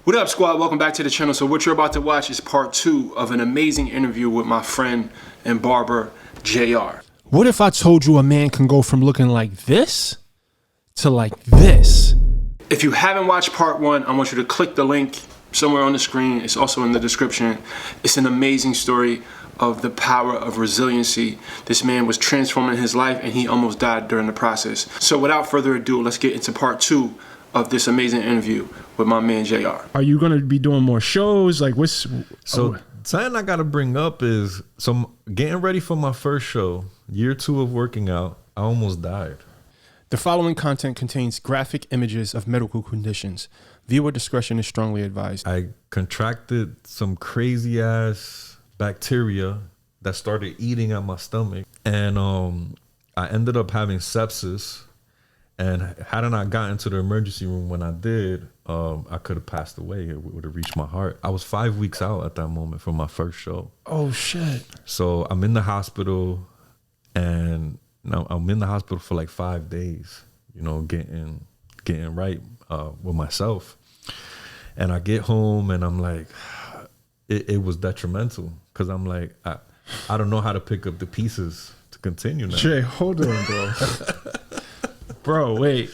What up, squad? Welcome back to the channel. So what you're about to watch is part 2 of an amazing interview with my friend and barber, JR. What if I told you a man can go from looking like this to like this? If you haven't watched part 1, I want you to click the link somewhere on the screen. It's also in the description. It's an amazing story of the power of resiliency. This man was transforming his life and he almost died during the process. So without further ado, let's get into part 2 of this amazing interview with my man JR. Are you gonna be doing more shows? Like what's Something I gotta bring up is getting ready for my first show, year 2 of working out. I almost died. The following content contains graphic images of medical conditions. Viewer discretion is strongly advised. I contracted some crazy ass bacteria that started eating at my stomach, and I ended up having sepsis. And hadn't I gotten to the emergency room when I did, I could have passed away. It would have reached my heart. I was 5 weeks out at that moment from my first show. Oh shit. So I'm in the hospital, and I'm in the hospital for like 5 days, you know, getting right with myself. And I get home and I'm like, it was detrimental, because I'm like, I don't know how to pick up the pieces to continue now. Jay, hold on, bro. Bro, wait.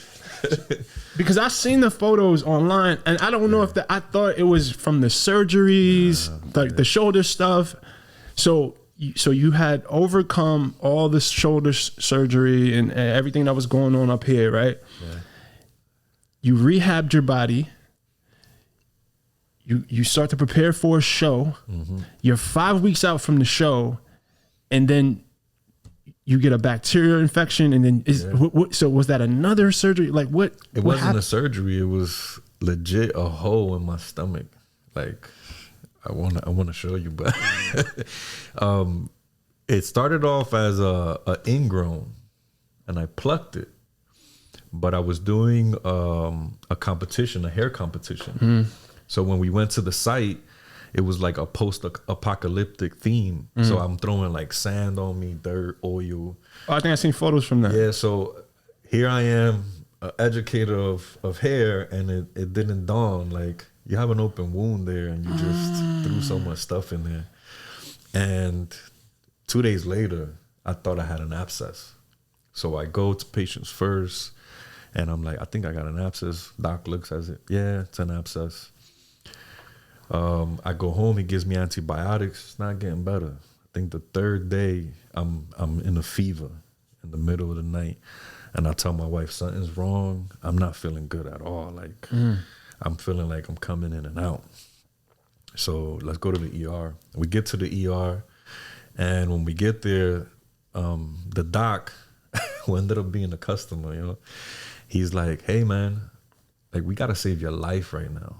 Because I seen the photos online, and I don't know if I thought it was from the surgeries, like the shoulder stuff. So you had overcome all the shoulder surgery and everything that was going on up here, right? Yeah. You rehabbed your body. You start to prepare for a show. Mm-hmm. You're 5 weeks out from the show, and then you get a bacterial infection, and then so was that another surgery? Like what? It wasn't a surgery. It was legit a hole in my stomach. Like I want to show you, but it started off as a ingrown, and I plucked it. But I was doing a competition, a hair competition. Mm. So when we went to the site, it was like a post-apocalyptic theme. Mm. So I'm throwing like sand on me, dirt, oil. Oh, I think I seen photos from that. Yeah, so here I am, an educator of hair, and it didn't dawn. Like, you have an open wound there, and you just threw so much stuff in there. And 2 days later, I thought I had an abscess. So I go to patients first, and I'm like, I think I got an abscess. Doc looks at it. Yeah, it's an abscess. I go home, he gives me antibiotics. It's not getting better. I think the third day, I'm in a fever in the middle of the night. And I tell my wife, something's wrong. I'm not feeling good at all. Like, I'm feeling like I'm coming in and out. So let's go to the ER. We get to the ER. And when we get there, the doc, who ended up being a customer, you know, he's like, hey, man, like, we got to save your life right now.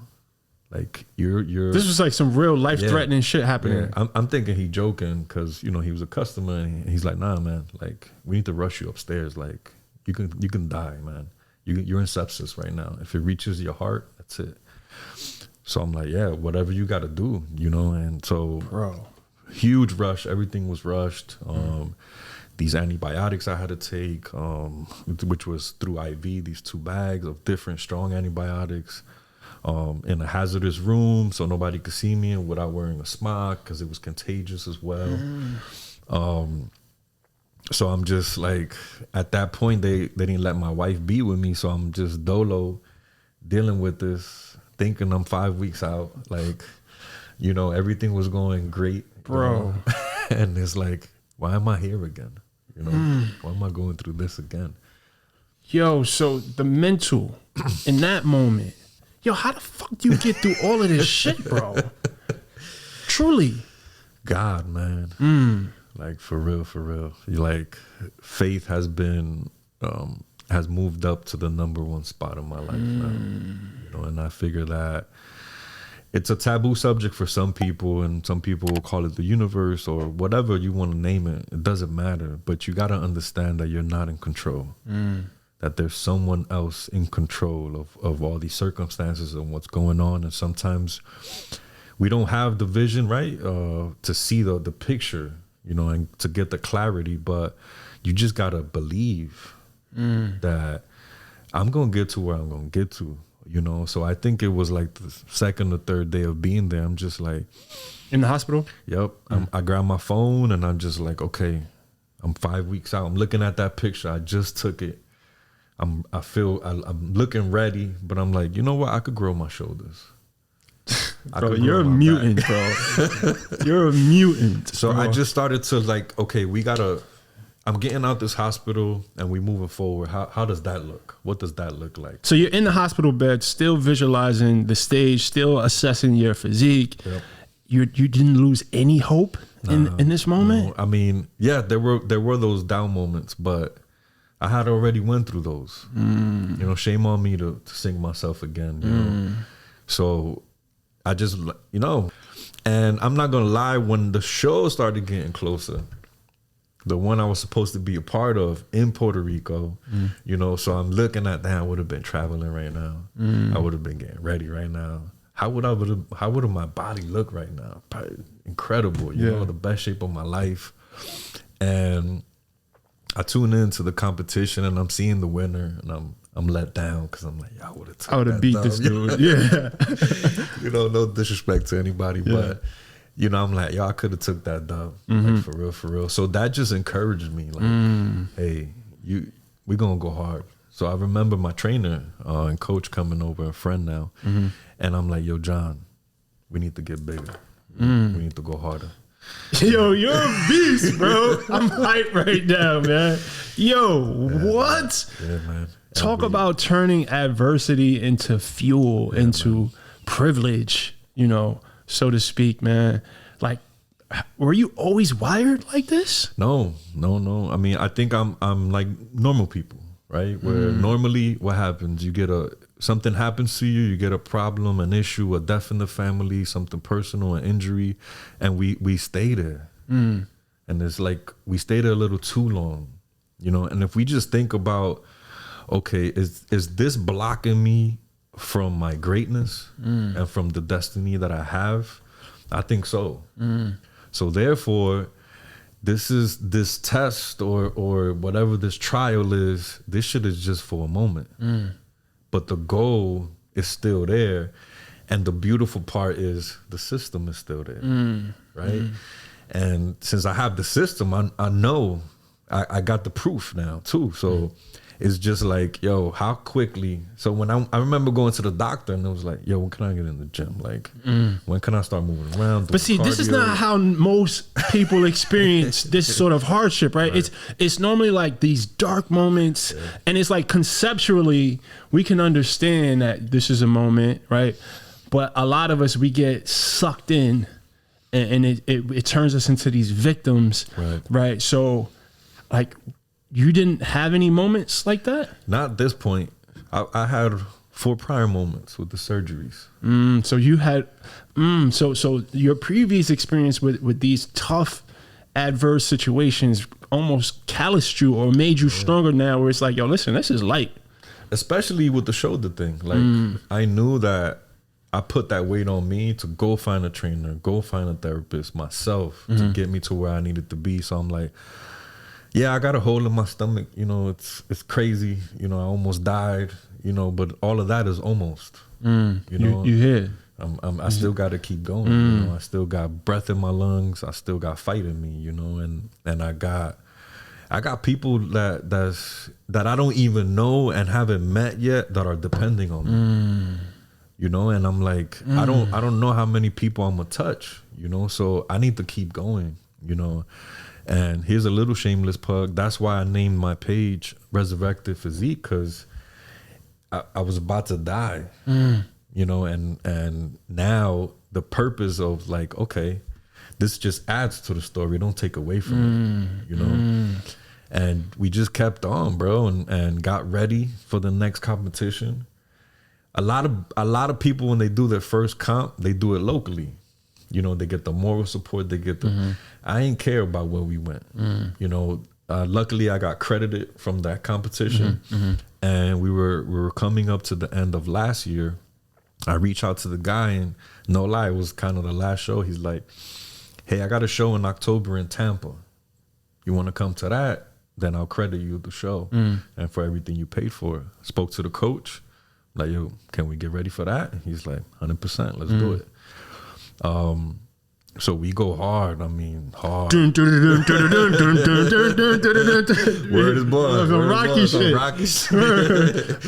Like, you're. This was like some real life-threatening shit happening. Yeah. I'm thinking he joking, because, you know, he was a customer, and he's like, nah, man, like, we need to rush you upstairs. Like, you can die, man. You're in sepsis right now. If it reaches your heart, that's it. So I'm like, yeah, whatever you got to do, you know. And so, bro, huge rush. Everything was rushed. These antibiotics I had to take, which was through IV. These 2 bags of different strong antibiotics. In a hazardous room, so nobody could see me, and without wearing a smock, because it was contagious as well. So I'm just like, at that point, they didn't let my wife be with me, so I'm just dolo dealing with this, thinking I'm 5 weeks out. Like, you know, everything was going great, bro. You know? And it's like, why am I here again? You know, why am I going through this again? Yo, so the mental in that moment. Yo, how the fuck do you get through all of this shit, bro? Truly. God, man. Like, for real. Like, faith has been, has moved up to the #1 spot in my life now. You know, and I figure that it's a taboo subject for some people, and some people will call it the universe or whatever you want to name it. It doesn't matter. But you got to understand that you're not in control. That there's someone else in control of all these circumstances and what's going on. And sometimes we don't have the vision, right, to see the picture, you know, and to get the clarity. But you just got to believe that I'm going to get to where I'm going to get to. you know. So I think it was like the second or third day of being there. I'm just like, in the hospital. yep. I grab my phone and I'm just like, okay, I'm 5 weeks out. I'm looking at that picture. I just took it. I'm looking ready, but I'm like, you know what? I could grow my shoulders. Bro, you're a mutant, bro. You're a mutant. So bro. I just started to like, okay, I'm getting out this hospital and we moving forward. How does that look? What does that look like? So you're in the hospital bed, still visualizing the stage, still assessing your physique. Yep. You didn't lose any hope in this moment? No. I mean, yeah, there were those down moments, but I had already went through those. You know, shame on me to sink myself again, you know. So I just, you know, and I'm not going to lie, when the show started getting closer, the one I was supposed to be a part of in Puerto Rico, you know, so I'm looking at that. I would have been traveling right now. I would have been getting ready right now. How would my body look right now? Probably incredible, you know, the best shape of my life. And I tune into the competition and I'm seeing the winner and I'm let down because I'm like, I would have beat this dude. Yeah. You know, no disrespect to anybody, but you know, I'm like, I could have took that dub, like for real. So that just encouraged me, like, hey, we gonna go hard. So I remember my trainer and coach coming over, a friend now, and I'm like, yo, John, we need to get bigger. We need to go harder. Yo, you're a beast, bro. I'm hyped right now, man. Yo, what? Yeah, man. Talk about turning adversity into fuel, into privilege, you know, so to speak, man. Like, were you always wired like this? No. I mean, I think I'm like normal people, right? Where normally what happens, something happens to you get a problem, an issue, a death in the family, something personal, an injury, and we stay there. And it's like we stay there a little too long, you know. And if we just think about, okay, is this blocking me from my greatness and from the destiny that I have? I think so. So therefore, this test or whatever this trial is, this shit is just for a moment. But the goal is still there. And the beautiful part is the system is still there, right? And since I have the system, I know I got the proof now too. So it's just like, yo, how quickly. So when I remember going to the doctor and it was like, yo, when can I get in the gym? Like, when can I start moving around? But see, this is not how most people experience this sort of hardship, right? It's normally like these dark moments, and it's like conceptually we can understand that this is a moment, right? But a lot of us, we get sucked in, and it turns us into these victims, right? So, like, you didn't have any moments like that? Not at this point. I had 4 prior moments with the surgeries. So you had, so your previous experience with these tough, adverse situations almost calloused you or made you stronger now, where it's like, yo, listen, this is light. Especially with the shoulder thing. Like, I knew that I put that weight on me to go find a trainer, go find a therapist myself to get me to where I needed to be. So I'm like, yeah, I got a hole in my stomach. You know, it's crazy. You know, I almost died. You know, but all of that is almost. You know, you hit. I still got to keep going. You know, I still got breath in my lungs. I still got fight in me. You know, and I got people that I don't even know and haven't met yet that are depending on me. You know, and I'm like, I don't know how many people I'm gonna touch. You know, so I need to keep going. You know. And here's a little shameless plug. That's why I named my page Resurrected Physique, because I was about to die, you know, and now the purpose of like, okay, this just adds to the story. Don't take away from it, you know? And we just kept on, bro, and got ready for the next competition. A lot of people, when they do their first comp, they do it locally. You know, they get the moral support. They get the. I ain't care about where we went. You know, luckily I got credited from that competition, and we were coming up to the end of last year. I reached out to the guy, and no lie, it was kind of the last show. He's like, "Hey, I got a show in October in Tampa. You want to come to that? Then I'll credit you the show and for everything you paid for." Spoke to the coach. Like, yo, can we get ready for that? And he's like, 100%, let's do it. So we go hard. I mean, hard. Word is born. Rocky shit. Rocky shit.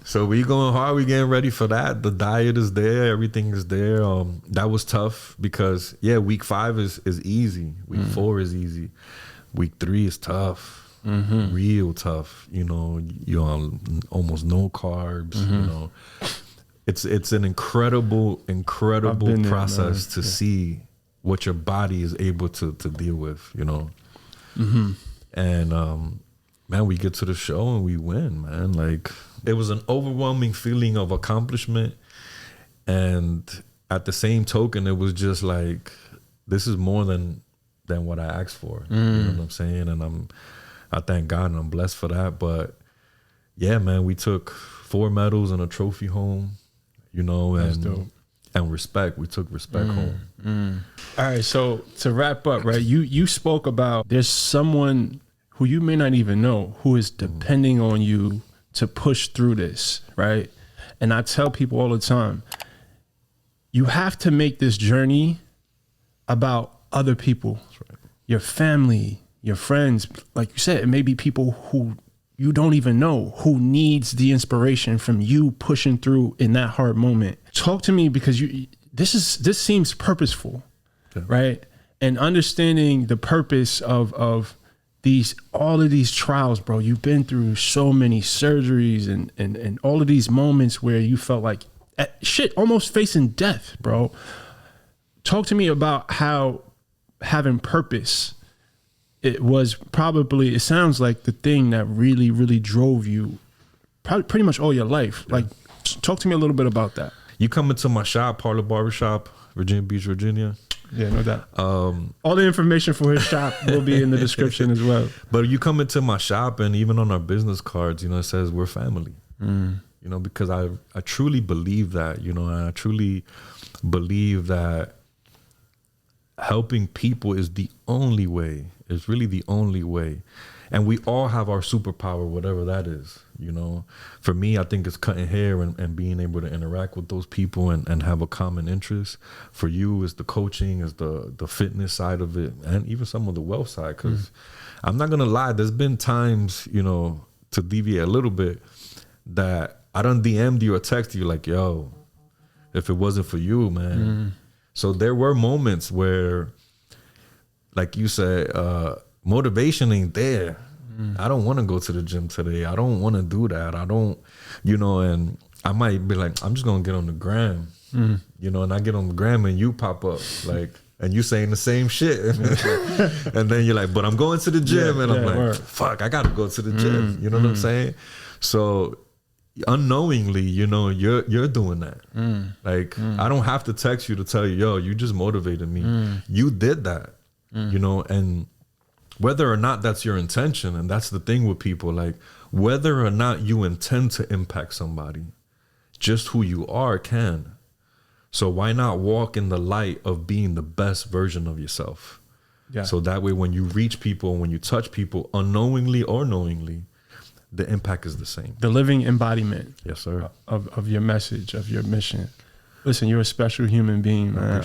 So we going hard. We getting ready for that. The diet is there. Everything is there. That was tough because, week 5 is easy. Week 4 is easy. Week 3 is tough. Real tough. You know, you're on almost no carbs. You know, it's an incredible process to see what your body is able to deal with. You know, and man, we get to the show and we win, man. Like, it was an overwhelming feeling of accomplishment. And at the same token, it was just like, this is more than what I asked for. You know what I'm saying? And I thank God and I'm blessed for that. But yeah, man, we took 4 medals and a trophy home, you know, and respect. We took respect home. All right. So to wrap up, right, you spoke about there's someone who you may not even know who is depending on you to push through this, right? And I tell people all the time, you have to make this journey about other people, your family, your friends. Like you said, it may be people who you don't even know who needs the inspiration from you pushing through in that hard moment. Talk to me, because this seems purposeful, right? And understanding the purpose of all of these trials, bro. You've been through so many surgeries and all of these moments where you felt like almost facing death, bro. Talk to me about how having purpose, it sounds like the thing that really, really drove you probably pretty much all your life. Like, talk to me a little bit about that. You come into my shop, Parlor Barbershop, Virginia Beach, Virginia. Yeah, no doubt. All the information for his shop will be in the description as well. But you come into my shop, and even on our business cards, you know, it says we're family. You know, because I truly believe that, you know, and I truly believe that helping people is the only way. It's really the only way. And we all have our superpower, whatever that is, you know. For me, I think it's cutting hair and being able to interact with those people and have a common interest. For you, is the coaching, is the fitness side of it, and even some of the wealth side. Because I'm not going to lie, there's been times, you know, to deviate a little bit, that I done DM'd you or texted you like, yo, if it wasn't for you, man. So there were moments where, like you said, motivation ain't there. I don't want to go to the gym today. I don't want to do that. I don't, you know, and I might be like, I'm just going to get on the gram, you know, and I get on the gram and you pop up like, and you saying the same shit. And then you're like, but I'm going to the gym. And I'm like, fuck, I got to go to the gym. You know what I'm saying? So unknowingly, you know, you're doing that. Like, I don't have to text you to tell you, yo, you just motivated me. You did that, you know, and whether or not that's your intention, and that's the thing with people, like, whether or not you intend to impact somebody, just who you are can. So why not walk in the light of being the best version of yourself? Yeah. So that way, when you reach people, when you touch people, unknowingly or knowingly, the impact is the same. The living embodiment, yes, sir, of your message, of your mission. Listen, you're a special human being, man.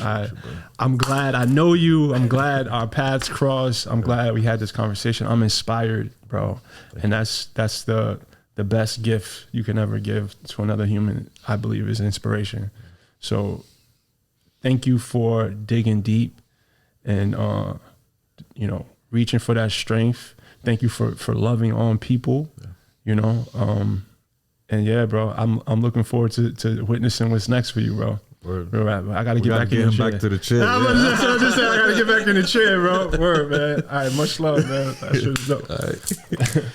I'm glad I know you. I'm glad our paths crossed. I'm glad we had this conversation. I'm inspired, bro. And that's the best gift you can ever give to another human, I believe, is inspiration. So thank you for digging deep and, you know, reaching for that strength. Thank you for loving on people, you know. And yeah, bro, I'm looking forward to witnessing what's next for you, bro. Word. I gotta get back in the chair. Back to the chair. I just saying, I gotta get back in the chair, bro. Word, man. All right, much love, man. That shit is dope. All right.